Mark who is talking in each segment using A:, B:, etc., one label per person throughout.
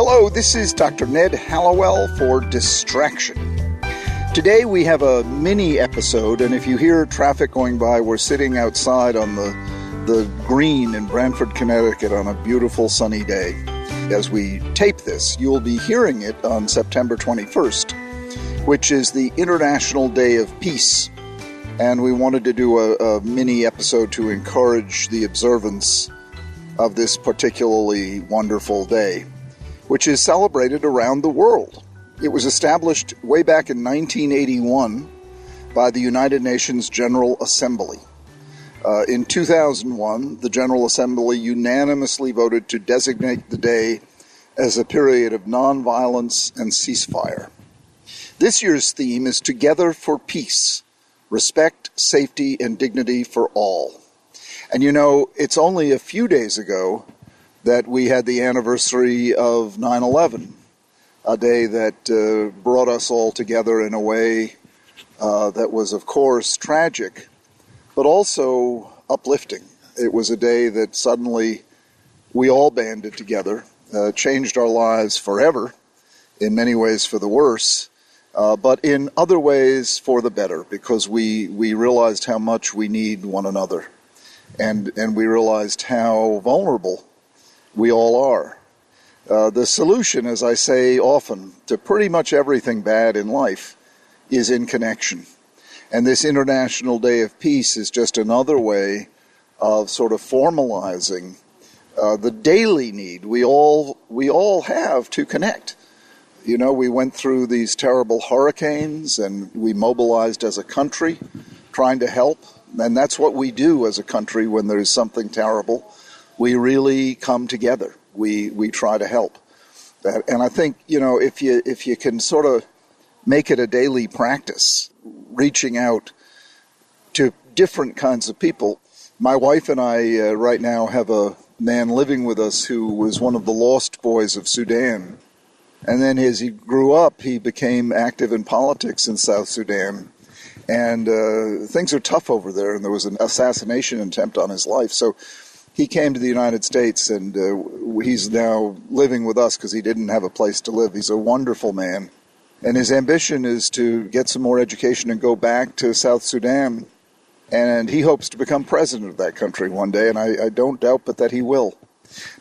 A: Hello, this is Dr. Ned Hallowell for Distraction. Today we have a mini episode, and if you hear traffic going by, we're sitting outside on the green in Brantford, Connecticut on a beautiful sunny day. As we tape this, you'll be hearing it on September 21st, which is the International Day of Peace. And we wanted to do a mini episode to encourage the observance of this particularly wonderful day, which is celebrated around the world. It was established way back in 1981 by the United Nations General Assembly. In 2001, the General Assembly unanimously voted to designate the day as a period of nonviolence and ceasefire. This year's theme is Together for Peace, Respect, Safety, and Dignity for All. And you know, it's only a few days ago that we had the anniversary of 9/11. A day that brought us all together in a way that was, of course, tragic, but also uplifting. It was a day that suddenly we all banded together, changed our lives forever, in many ways for the worse, but in other ways for the better, because we realized how much we need one another, and we realized how vulnerable we all are. The solution, as I say often, to pretty much everything bad in life is in connection. And this International Day of Peace is just another way of sort of formalizing the daily need we all have to connect. You know, we went through these terrible hurricanes and we mobilized as a country trying to help. And that's what we do as a country when there's something terrible. We really come together. We try to help. And I think, you know, if you can sort of make it a daily practice, reaching out to different kinds of people. My wife and I right now have a man living with us who was one of the lost boys of Sudan. And then as he grew up, he became active in politics in South Sudan. And things are tough over there, and there was an assassination attempt on his life. So he came to the United States, and he's now living with us because he didn't have a place to live. He's a wonderful man. And his ambition is to get some more education and go back to South Sudan. And he hopes to become president of that country one day, and I don't doubt but that he will.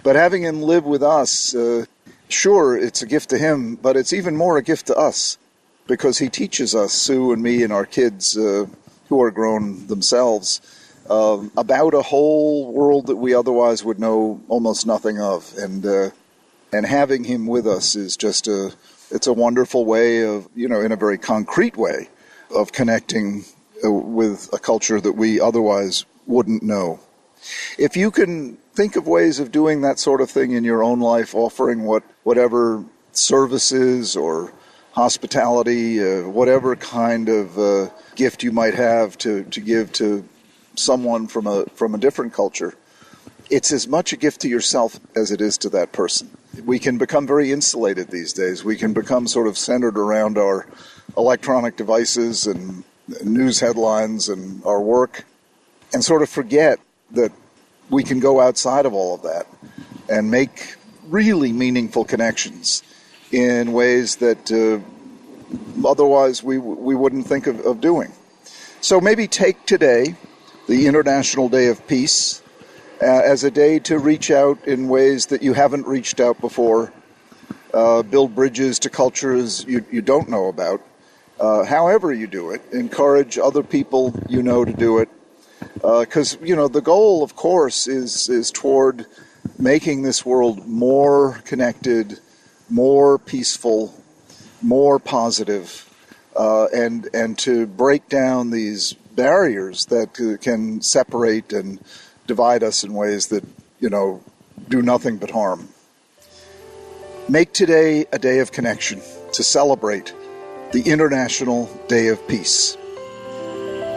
A: But having him live with us, sure, it's a gift to him, but it's even more a gift to us, because he teaches us, Sue and me and our kids, who are grown themselves, about a whole world that we otherwise would know almost nothing of. And having him with us is just it's a wonderful way of, you know, in a very concrete way of connecting with a culture that we otherwise wouldn't know. If you can think of ways of doing that sort of thing in your own life, offering whatever services or hospitality, whatever kind of gift you might have to give to someone from a different culture, it's as much a gift to yourself as it is to that person. We can become very insulated these days. We can become sort of centered around our electronic devices and news headlines and our work, and sort of forget that we can go outside of all of that and make really meaningful connections in ways that otherwise we wouldn't think of doing. So maybe take today, the International Day of Peace, as a day to reach out in ways that you haven't reached out before, build bridges to cultures you don't know about. However you do it, encourage other people you know to do it, because, you know, the goal, of course, is toward making this world more connected, more peaceful, more positive, and to break down these barriers that can separate and divide us in ways that, you know, do nothing but harm. Make today a day of connection to celebrate the International Day of Peace.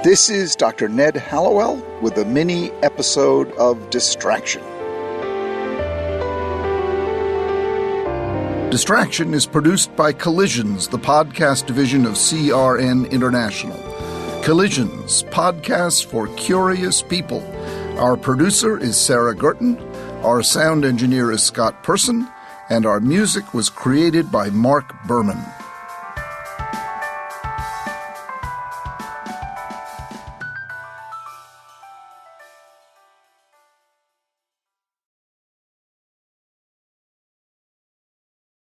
A: This is Dr. Ned Hallowell with a mini episode of Distraction. Distraction is produced by Collisions, the podcast division of CRN International. Collisions, podcasts for curious people. Our producer is Sarah Gurton. Our sound engineer is Scott Person. and our music was created by Mark Berman.